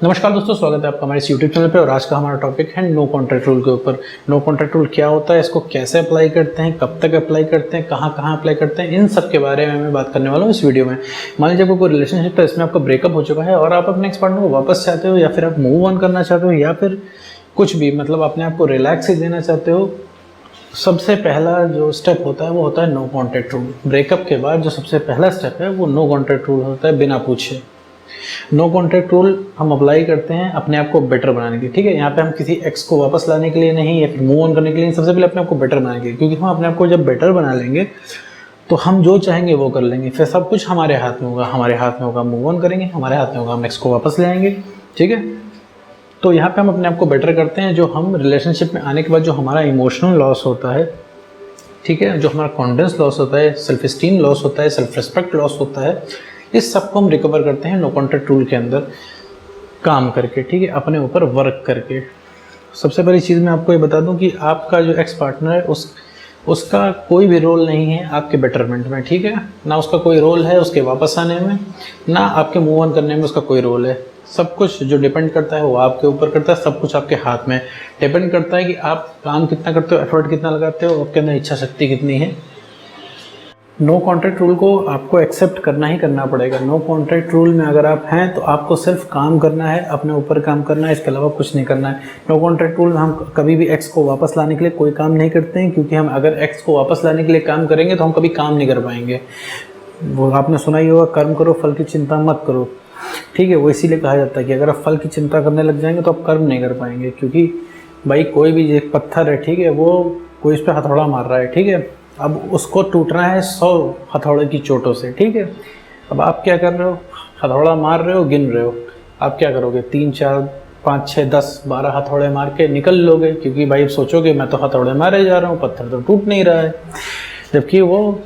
नमस्कार दोस्तों, स्वागत है आपका हमारे इस YouTube चैनल पे। और आज का हमारा टॉपिक है नो कॉन्ट्रैक्ट रूल के ऊपर। नो कॉन्ट्रैक्ट रूल क्या होता है, इसको कैसे अप्लाई करते हैं, कब तक अप्लाई करते हैं, कहाँ कहाँ अप्लाई करते हैं, इन सब के बारे में मैं बात करने वाला हूँ इस वीडियो में। मान लीजिए आपको कोई रिलेशनशिप था, इसमें आपका ब्रेकअप हो चुका है और आप अपने एक्स पार्टनर को वापस चाहते हो, या फिर आप मूव ऑन करना चाहते हो, या फिर कुछ भी मतलब अपने आप को रिलैक्स ही देना चाहते हो। सबसे पहला जो स्टेप होता है वो होता है नो कॉन्ट्रैक्ट रूल। ब्रेकअप के बाद जो सबसे पहला स्टेप है वो नो कॉन्ट्रैक्ट रूल होता है, बिना पूछे। नो कॉन्ट्रैक्ट रूल हम अप्लाई करते हैं अपने आप को बेटर बनाने के लिए। ठीक है, यहाँ पे हम किसी एक्स को वापस लाने के लिए नहीं, या फिर मूव ऑन करने के लिए, सबसे पहले अपने आप को बेटर बनाने के लिए। क्योंकि हम अपने आप को जब बेटर बना लेंगे तो हम जो चाहेंगे वो कर लेंगे। फिर सब कुछ हमारे हाथ में होगा। हमारे हाथ में होगा मूव ऑन करेंगे, हमारे हाथ में होगा हम एक्स को वापस ले आएंगे। ठीक है, तो यहाँ पे हम अपने आप को बेटर करते हैं। जो हम रिलेशनशिप में आने के बाद जो हमारा इमोशनल लॉस होता है, ठीक है, जो हमारा कॉन्फिडेंस लॉस होता है, सेल्फ स्टीम लॉस होता है, सेल्फ रिस्पेक्ट लॉस होता है, इस सब को हम रिकवर करते हैं नो कॉन्ट्रैक्ट रूल के अंदर काम करके। ठीक है, अपने ऊपर वर्क करके। सबसे पहली चीज़ मैं आपको ये बता दूं कि आपका जो एक्स पार्टनर है उसका कोई भी रोल नहीं है आपके बेटरमेंट में। ठीक है, ना उसका कोई रोल है उसके वापस आने में, ना आपके मूव ऑन करने में उसका कोई रोल है। सब कुछ जो डिपेंड करता है वो आपके ऊपर करता है। सब कुछ आपके हाथ में डिपेंड करता है कि आप काम कितना करते हो, एफर्ट कितना लगाते हो, आपके अंदर इच्छा शक्ति कितनी है। नो कॉन्ट्रैक्ट रूल को आपको एक्सेप्ट करना ही करना पड़ेगा। नो कॉन्ट्रैक्ट रूल में अगर आप हैं तो आपको सिर्फ काम करना है, अपने ऊपर काम करना है, इसके अलावा कुछ नहीं करना है। नो कॉन्ट्रैक्ट रूल में हम कभी भी एक्स को वापस लाने के लिए कोई काम नहीं करते हैं, क्योंकि हम अगर एक्स को वापस लाने के लिए काम करेंगे तो हम कभी काम नहीं कर पाएंगे। वो आपने सुना ही होगा, कर्म करो फल की चिंता मत करो। ठीक है, वो इसीलिए कहा जाता है कि अगर आप फल की चिंता करने लग जाएंगे तो आप कर्म नहीं कर पाएंगे। क्योंकि भाई कोई भी एक पत्थर है, ठीक है, वो कोई इस पर हथौड़ा मार रहा है, ठीक है, अब उसको टूटना है 100 हथौड़े की चोटों से। ठीक है, अब आप क्या कर रहे हो, हथौड़ा मार रहे हो, गिन रहे हो। आप क्या करोगे, 3 4 5 6 10 12 हथौड़े मार के निकल लोगे, क्योंकि भाई सोचोगे मैं तो हथौड़े मारे जा रहा हूँ, पत्थर तो टूट नहीं रहा है। जबकि वो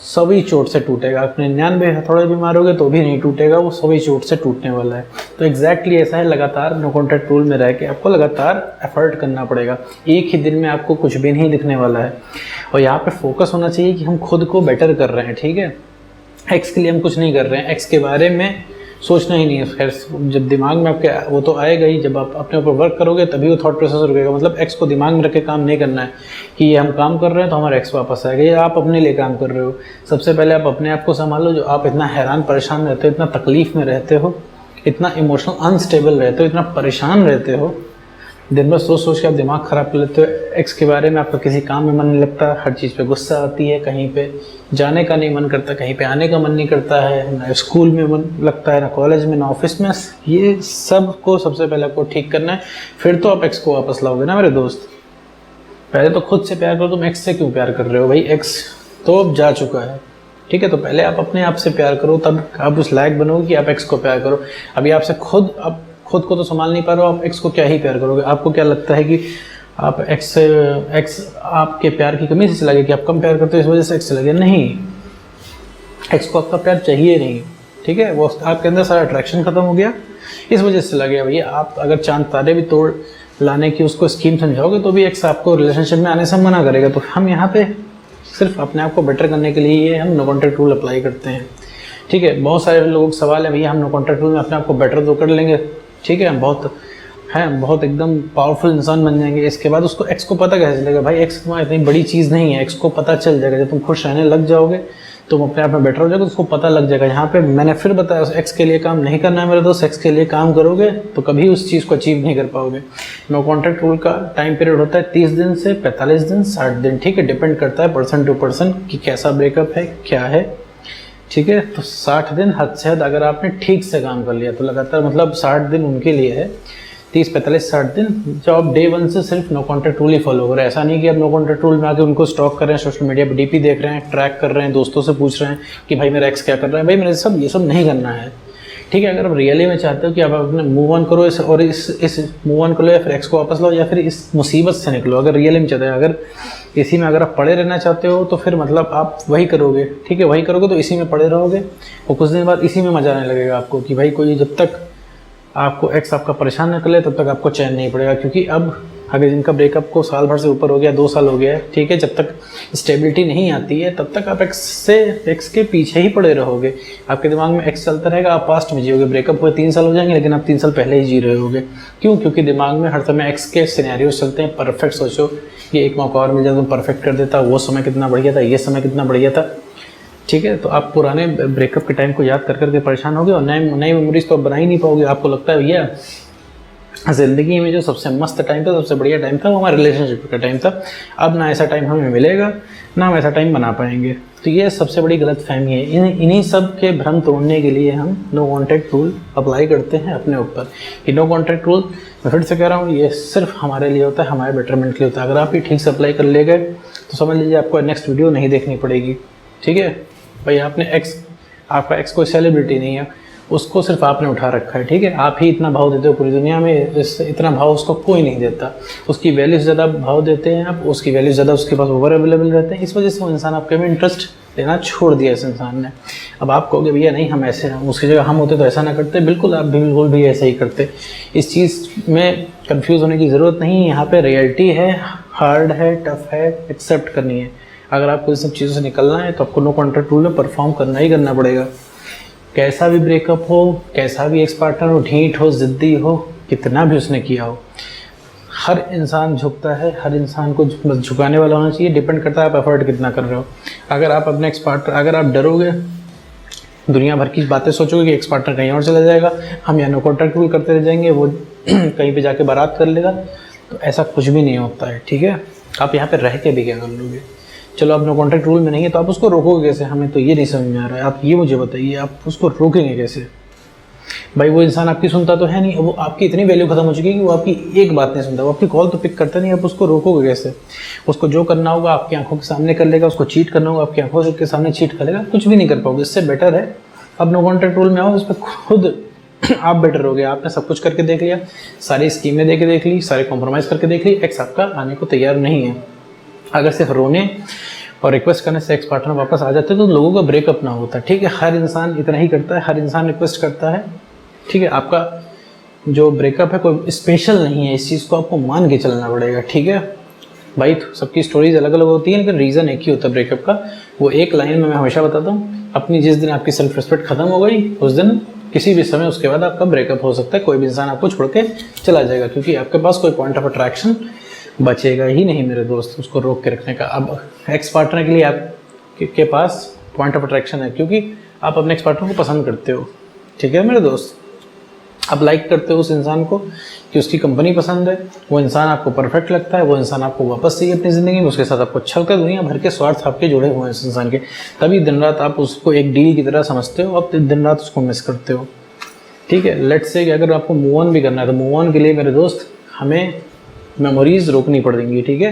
सभी चोट से टूटेगा। आप 99 हथौड़े भी मारोगे तो भी नहीं टूटेगा, वो सभी चोट से टूटने वाला है। तो एग्जैक्टली ऐसा है, लगातार नो कॉन्ट्रैक्ट रूल में रह के आपको लगातार एफर्ट करना पड़ेगा। एक ही दिन में आपको कुछ भी नहीं दिखने वाला है। और यहाँ पे फोकस होना चाहिए कि हम खुद को बेटर कर रहे हैं। ठीक है, एक्स के लिए हम कुछ नहीं कर रहे हैं, एक्स के बारे में सोचना ही नहीं है। खैर, जब दिमाग में आपके वो तो आएगा ही, जब आप अपने ऊपर वर्क करोगे तभी वो थॉट प्रोसेस रुकेगा। मतलब एक्स को दिमाग में रख के काम नहीं करना है कि ये हम काम कर रहे हैं तो हमारा एक्स वापस आएगा। ये आप अपने लिए काम कर रहे हो। सबसे पहले आप अपने आप को संभालो। जो आप इतना हैरान परेशान रहते हो, इतना तकलीफ में रहते हो, इतना इमोशनल अनस्टेबल रहते हो, इतना परेशान रहते हो, दिन भर सोच सोच के आप दिमाग ख़राब कर लेते हो। एक्स के बारे में आपका किसी काम में मन नहीं लगता, हर चीज़ पे गुस्सा आती है, कहीं पे जाने का नहीं मन करता, कहीं पे आने का मन नहीं करता है, ना स्कूल में मन लगता है, ना कॉलेज में, ना ऑफिस में। ये सब को सबसे पहले आपको ठीक करना है, फिर तो आप एक्स को वापस लाओगे ना मेरे दोस्त। पहले तो खुद से प्यार करो। तुम एक्स से क्यों प्यार कर रहे हो भाई, एक्स तो अब जा चुका है। ठीक है, तो पहले आप अपने आप से प्यार करो, तब आप उस लायक बनोगे कि आप एक्स को प्यार करो। अभी आपसे खुद को तो संभाल नहीं पा रहे हो, आप एक्स को क्या ही प्यार करोगे। आपको क्या लगता है कि आप एक्स आपके प्यार की कमी से लगे, कि आप कम प्यार करते हो इस वजह से एक्स से लगे? नहीं, एक्स को आपका प्यार चाहिए नहीं। ठीक है, वो आपके अंदर सारा अट्रैक्शन खत्म हो गया, इस वजह से लगे। भैया आप अगर चांद तारे भी तोड़ लाने की उसको स्कीम समझाओगे तो भी एक्स आपको रिलेशनशिप में आने से मना करेगा। तो हम यहाँ पे सिर्फ अपने आप को बेटर करने के लिए ये हम नो कॉन्ट्रैक्ट रूल अप्लाई करते हैं। ठीक है, बहुत सारे लोगों का सवाल है, भैया हम नो कॉन्ट्रैक्ट रूल में अपने आप को बेटर तो कर लेंगे, ठीक है, बहुत एकदम पावरफुल इंसान बन जाएंगे, इसके बाद उसको एक्स को पता कैसे चलेगा? भाई एक्स तुम्हारी इतनी बड़ी चीज़ नहीं है, एक्स को पता चल जाएगा। जब तुम खुश रहने लग जाओगे, तुम अपने आप में बेटर हो जाओगे, तो उसको पता लग जाएगा। यहाँ पे मैंने फिर बताया, एक्स के लिए काम नहीं करना है मेरे दोस्त। एक्स के लिए काम करोगे तो कभी उस चीज़ को अचीव नहीं कर पाओगे। नो कॉन्ट्रैक्ट रूल का टाइम पीरियड होता है 30 दिन से 45 दिन, 60 दिन। ठीक है, डिपेंड करता है पर्सन टू पर्सन कि कैसा ब्रेकअप है, क्या है। ठीक है, तो 60 दिन हद से हद अगर आपने ठीक से काम कर लिया तो लगातार, मतलब 60 दिन उनके लिए है, 30 45 60 दिन जब आप डे 1 से सिर्फ नो कॉन्ट्रैक्ट रूल ही फॉलो कर रहे हैं। ऐसा नहीं कि आप नो कॉन्ट्रैक्ट रूल में आके उनको स्टॉक कर रहे हैं, सोशल मीडिया पे डीपी देख रहे हैं, ट्रैक कर रहे हैं, दोस्तों से पूछ रहे हैं कि भाई मेरा एक्स क्या कर रहा है। भाई मेरे ये सब नहीं करना है। ठीक है, अगर आप रियली में चाहते हो कि आप अपने मूव ऑन करो और इस मूव ऑन करो, या फिर एक्स को वापस लाओ, या फिर इस मुसीबत से निकलो, अगर रियली में चाहते हो, अगर इसी में अगर आप पड़े रहना चाहते हो तो फिर मतलब आप वही करोगे। ठीक है, वही करोगे तो इसी में पड़े रहोगे और कुछ दिन बाद इसी में मजा आने लगेगा आपको कि भाई कोई जब तक आपको एक्स आपका परेशान न कर ले तब तक आपको चैन नहीं पड़ेगा। क्योंकि अब अगर जिनका ब्रेकअप को साल भर से ऊपर हो गया, 2 साल हो गया है, ठीक है, जब तक स्टेबिलिटी नहीं आती है तब तक आप एक्स के पीछे ही पड़े रहोगे। आपके दिमाग में एक्स चलता रहेगा, आप पास्ट में जियोगे। ब्रेकअप हुए 3 साल हो जाएंगे लेकिन आप 3 साल पहले ही जी रहे होगे। क्यों? क्योंकि दिमाग में हर समय एक्स के सिनेरियोज चलते हैं। परफेक्ट सोचो, ये एक मौका और मिल जाए तो परफेक्ट कर देता, वो समय कितना बढ़िया था, ये समय कितना बढ़िया था, ठीक है। तो आप पुराने ब्रेकअप के टाइम को याद कर करके परेशान होगे और नई मेमोरीज तो आप बना ही नहीं पाओगे। आपको लगता है भैया ज़िंदगी में जो सबसे मस्त टाइम था, सबसे बढ़िया टाइम था, वो हमारे रिलेशनशिप का टाइम था। अब ना ऐसा टाइम हमें मिलेगा, ना हम ऐसा टाइम बना पाएंगे। तो ये सबसे बड़ी गलतफहमी है। इन्हीं सब के भ्रम तोड़ने के लिए हम नो कॉन्टैक्ट रूल अप्लाई करते हैं अपने ऊपर। ये नो कॉन्टैक्ट रूल, मैं फिर से कह रहा हूँ, ये सिर्फ हमारे लिए होता है, हमारे बेटरमेंट के लिए होता है। अगर आप ये ठीक से अप्लाई कर ले गए तो समझ लीजिए आपको नेक्स्ट वीडियो नहीं देखनी पड़ेगी, ठीक है। भाई आपका एक्स कोई सेलिब्रिटी नहीं है, उसको सिर्फ आपने उठा रखा है, ठीक है। आप ही इतना भाव देते हो पूरी दुनिया में, इतना भाव उसको कोई नहीं देता। उसकी वैल्यू से ज़्यादा भाव देते हैं आप, उसकी वैल्यू ज़्यादा उसके पास ओवर अवेलेबल रहते हैं। इस वजह से वो इंसान आपके में इंटरेस्ट लेना छोड़ दिया इस इंसान ने। अब आप कहोगे भैया नहीं हम ऐसे, उसकी जगह हम होते तो ऐसा ना करते। बिल्कुल, आप बिल्कुल भी ऐसे ही करते। इस चीज़ में कंफ्यूज होने की ज़रूरत नहीं है। यहाँ पे रियलिटी है, हार्ड है, टफ है, एक्सेप्ट करनी है। अगर आपको इन सब चीज़ों से निकलना है तो आपको नो कॉन्टैक्ट रूल में परफॉर्म करना ही करना पड़ेगा। कैसा भी ब्रेकअप हो, कैसा भी एक्स पार्टनर हो, ढीठ हो, ज़िद्दी हो, कितना भी उसने किया हो, हर इंसान झुकता है। हर इंसान को बस झुकाने वाला होना चाहिए। डिपेंड करता है आप एफर्ट कितना कर रहे हो। अगर आप अपने एक्स पार्टनर, अगर आप डरोगे, दुनिया भर की बातें सोचोगे कि एक्स पार्टनर कहीं और चला जाएगा, हम यहाँ नो कॉन्टैक्ट रूल करते रह जाएंगे, वो कहीं पर जाके बारात कर लेगा, तो ऐसा कुछ भी नहीं होता है, ठीक है। आप यहाँ पर रह के भी क्या कर लोगे? चलो आप नो कॉन्टैक्ट रूल में नहीं है तो आप उसको रोकोगे कैसे? हमें तो ये नहीं समझ में आ रहा है। आप ये मुझे बताइए, आप उसको रोकेंगे कैसे? भाई वो इंसान आपकी सुनता तो है नहीं, वो आपकी इतनी वैल्यू खत्म हो चुकी है कि वो आपकी एक बात नहीं सुनता, वो आपकी कॉल तो पिक करता नहीं। आप उसको रोकोगे कैसे? उसको जो करना होगा आपकी आंखों के सामने कर लेगा, उसको चीट करना होगा आपकी आंखों के सामने चीट कर लेगा, कुछ भी नहीं कर पाओगे। इससे बेटर है अब नो कॉन्टैक्ट रूल में आओ, उस पर खुद आप बेटर हो गए। आपने सब कुछ करके देख लिया, सारी स्कीमें देख ली, सारे कॉम्प्रोमाइज़ करके देख ली, एक्स आपका आने को तैयार नहीं है। अगर सिर्फ रोने और रिक्वेस्ट करने से एक्स पार्टनर वापस आ जाते तो लोगों का ब्रेकअप ना होता, ठीक है। हर इंसान इतना ही करता है, हर इंसान रिक्वेस्ट करता है, ठीक है। आपका जो ब्रेकअप है कोई स्पेशल नहीं है, इस चीज़ को आपको मान के चलना पड़ेगा, ठीक है भाई। सबकी स्टोरीज अलग अलग होती है लेकिन रीज़न एक ही होता है ब्रेकअप का। वो एक लाइन में मैं हमेशा बताता हूँ, अपनी जिस दिन आपकी सेल्फ रिस्पेक्ट खत्म हो गई उस दिन किसी भी समय उसके बाद आपका ब्रेकअप हो सकता है। कोई भी इंसान आपको छोड़ के चला जाएगा क्योंकि आपके पास कोई पॉइंट ऑफ अट्रैक्शन बचेगा ही नहीं मेरे दोस्त, उसको रोक के रखने का। अब एक्स पार्टनर के लिए आपके पास पॉइंट ऑफ अट्रैक्शन है क्योंकि आप अपने एक्स पार्टनर को पसंद करते हो, ठीक है मेरे दोस्त। आप लाइक करते हो उस इंसान को कि उसकी कंपनी पसंद है, वो इंसान आपको परफेक्ट लगता है, वो इंसान आपको वापस चाहिए अपनी ज़िंदगी में, उसके साथ आपको अच्छा लगता है। दुनिया भर के स्वार्थ आपके जुड़े हुए हैं इस इंसान के, तभी दिन रात आप उसको एक डील की तरह समझते हो, आप दिन रात उसको मिस करते हो, ठीक है। लेट्स से कि अगर आपको मूव ऑन भी करना है तो मूव ऑन के लिए मेरे दोस्त हमें मेमोरीज रोकनी पड़ेंगी, ठीक है।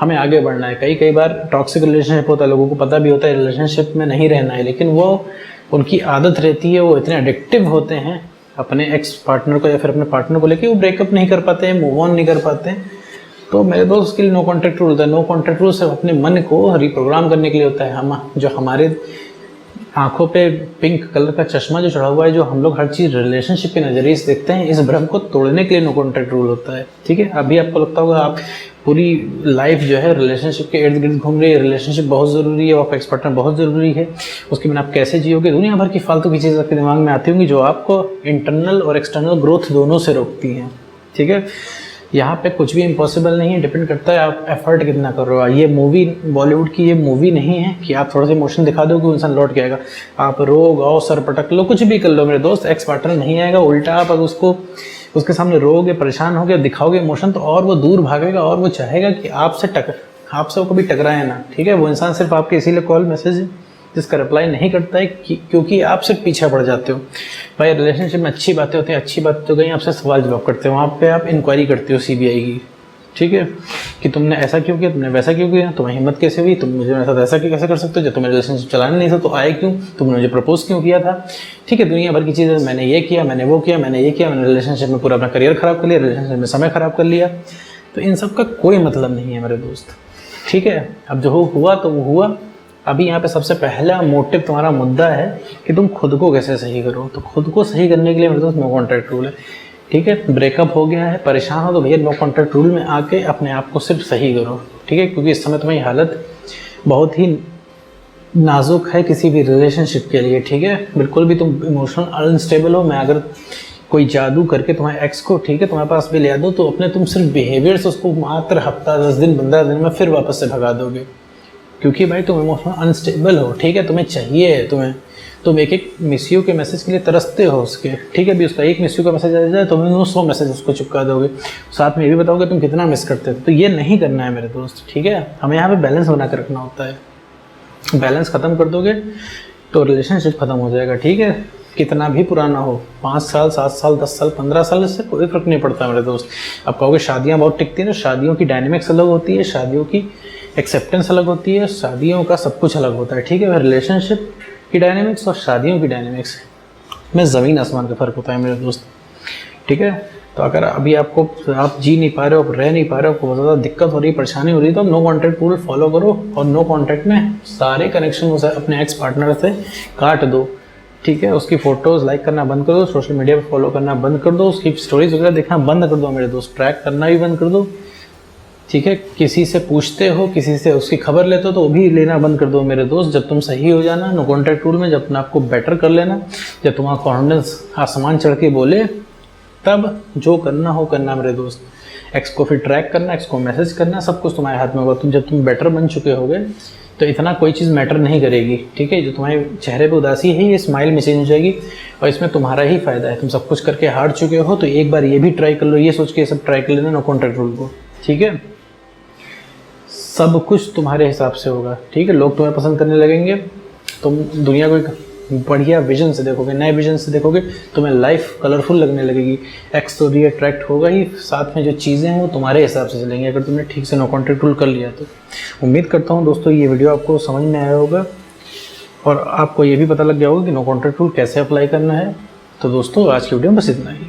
हमें आगे बढ़ना है। कई बार टॉक्सिक रिलेशनशिप होता है, लोगों को पता भी होता है रिलेशनशिप में नहीं रहना है, लेकिन वो उनकी आदत रहती है, वो इतने एडिक्टिव होते हैं अपने एक्स पार्टनर को या फिर अपने पार्टनर को लेके, वो ब्रेकअप नहीं कर पाते हैं, मूव ऑन नहीं कर पाते हैं। तो मेरे दोस्त उसके लिए नो कॉन्टैक्ट रूल होता है। नो कॉन्टैक्ट रूल सिर्फ अपने मन को रिप्रोग्राम करने के लिए होता है। हम जो हमारे आंखों पे पिंक कलर का चश्मा जो चढ़ा हुआ है, जो हम लोग हर चीज़ रिलेशनशिप के नज़रिए से देखते हैं, इस भ्रम को तोड़ने के लिए नो कॉन्टैक्ट रूल होता है, ठीक है। अभी आपको लगता होगा आप पूरी लाइफ जो है रिलेशनशिप के इर्द गिर्द घूम रही है, रिलेशनशिप बहुत ज़रूरी है, आपका एक्स पार्टनर बहुत ज़रूरी है, उसके बिना आप कैसे जियोगे। दुनिया भर की फालतू की चीज़ें आपके दिमाग में आती होंगी जो आपको इंटरनल और एक्सटर्नल ग्रोथ दोनों से रोकती हैं, ठीक है। यहाँ पे कुछ भी इम्पॉसिबल नहीं है, डिपेंड करता है आप एफर्ट कितना कर रहे हो। ये मूवी बॉलीवुड की ये मूवी नहीं है कि आप थोड़ा सा इमोशन दिखा दो कि इंसान लौट के आएगा। आप रो गाओ, सर पटक लो, कुछ भी कर लो मेरे दोस्त, एक्स पार्टनर नहीं आएगा। उल्टा आप अगर उसके सामने रोगे, परेशान होगे, दिखाओगे इमोशन, तो और वो दूर भागेगा और वो चाहेगा कि आपसे वो कभी टकराए ना, ठीक है। वो इंसान सिर्फ आपके इसीलिए कॉल मैसेज जिसका रिप्लाई नहीं करता है क्योंकि आप सिर्फ पीछे पड़ जाते हो। भाई रिलेशनशिप में अच्छी बातें होती हैं, अच्छी बात तो कहीं आपसे सवाल जवाब करते हो, वहाँ पे आप इंक्वायरी करते हो CBI की, ठीक है, कि तुमने ऐसा क्यों किया, तुमने वैसा क्यों किया, तुम्हें हिम्मत कैसे हुई, तुम मुझे मेरे साथ ऐसा कैसे कर सकते हो, जब तुम्हें रिलेशनशिप चलाना नहीं था तो आए क्यों, तुमने मुझे प्रपोज क्यों किया था, ठीक है। दुनिया भर की चीज़ें, मैंने ये किया, मैंने वो किया, मैंने ये किया, मैंने रिलेशनशिप में पूरा अपना करियर ख़राब कर लिया, रिलेशनशिप में समय ख़राब कर लिया। तो इन सब का कोई मतलब नहीं है मेरे दोस्त, ठीक है। अब जो हुआ तो वो हुआ। अभी यहाँ पे सबसे पहला मोटिव तुम्हारा मुद्दा है कि तुम खुद को कैसे सही करो। तो खुद को सही करने के लिए मेरे दोस्त नो कॉन्टैक्ट रूल है। ठीक है, ब्रेकअप हो गया है, परेशान हो तो भैया नो कॉन्टैक्ट रूल में आके अपने आप को सिर्फ सही करो, ठीक है, क्योंकि इस समय तुम्हारी हालत बहुत ही नाजुक है किसी भी रिलेशनशिप के लिए, ठीक है। बिल्कुल भी तुम इमोशनल अनस्टेबल हो। मैं अगर कोई जादू करके तुम्हारे एक्स को, ठीक है, तुम्हारे पास भी ले आ दूँ तो अपने तुम सिर्फ बिहेवियर से उसको मात्र हफ्ता 10 दिन 15 दिन में फिर वापस से भगा दोगे, क्योंकि भाई तुम इमोशनल अनस्टेबल हो, ठीक है। तुम्हें चाहिए, तुम एक एक मिस यू के मैसेज के लिए तरसते हो उसके, ठीक है। भी उसका एक मिस यू का मैसेज आ जाए तो तुम 100 मैसेज उसको चिपका दोगे, साथ में ये भी बताओगे तुम कितना मिस करते हो। तो ये नहीं करना है मेरे दोस्त, ठीक है। हमें यहाँ पे बैलेंस बना कर रखना होता है। बैलेंस ख़त्म कर दोगे तो रिलेशनशिप ख़त्म हो जाएगा, ठीक है। कितना भी पुराना हो, 5 साल 7 साल 10 साल 15 साल, इससे कोई फर्क नहीं पड़ता मेरे दोस्त। अब कहोगे शादियाँ बहुत टिकती हैं, तो शादियों की डायनेमिक्स अलग होती है, शादियों की एक्सेप्टेंस अलग होती है, शादियों का सब कुछ अलग होता है, ठीक है। रिलेशनशिप की डायनेमिक्स और शादियों की डायनेमिक्स में ज़मीन आसमान का फ़र्क होता है मेरे दोस्त, ठीक है। तो अगर अभी आप जी नहीं पा रहे हो, आप रह नहीं पा रहे हो, आपको बहुत ज़्यादा दिक्कत हो रही है, परेशानी हो रही है, तो नो कॉन्टैक्ट रूल फॉलो करो और नो कॉन्टैक्ट में सारे कनेक्शन उसे अपने एक्स पार्टनर से काट दो, ठीक है। उसकी फ़ोटोज़ लाइक करना बंद कर दो, सोशल मीडिया पर फॉलो करना बंद कर दो, उसकी स्टोरीज वगैरह देखना बंद कर दो मेरे दोस्त, ट्रैक करना भी बंद कर दो, ठीक है। किसी से पूछते हो, किसी से उसकी खबर लेते हो तो वो भी लेना बंद कर दो मेरे दोस्त। जब तुम सही हो जाना नो कॉन्टैक्ट रूल में, जब अपने आप को बेटर कर लेना, जब तुम्हारा कॉन्फिडेंस आसमान चढ़ के बोले, तब जो करना हो करना मेरे दोस्त। एक्स को फिर ट्रैक करना, एक्स को मैसेज करना, सब कुछ तुम्हारे हाथ में होगा। जब तुम बेटर बन चुके होगे तो इतना कोई चीज़ मैटर नहीं करेगी, ठीक है। जो तुम्हारे चेहरे पे उदासी है ये स्माइल में चेंज हो जाएगी और इसमें तुम्हारा ही फ़ायदा है। तुम सब कुछ करके हार चुके हो तो एक बार ये भी ट्राई कर लो, ये सोच के सब ट्राई कर लेना नो कॉन्टैक्ट रूल को, ठीक है। सब कुछ तुम्हारे हिसाब से होगा, ठीक है। लोग तुम्हें पसंद करने लगेंगे, तुम दुनिया को एक बढ़िया विजन से देखोगे, नए विजन से देखोगे, तुम्हें लाइफ कलरफुल लगने लगेगी। एक्स तो अट्रैक्ट होगा ही, साथ में जो चीज़ें हैं वो तुम्हारे हिसाब से चलेंगी अगर तुमने ठीक से नो कॉन्टैक्ट रूल कर लिया तो। उम्मीद करता हूँ दोस्तों ये वीडियो आपको समझ में आया होगा और आपको ये भी पता लग गया होगा कि नो कॉन्टैक्ट रूल कैसे अप्लाई करना है। तो दोस्तों आज की वीडियो में बस इतना ही।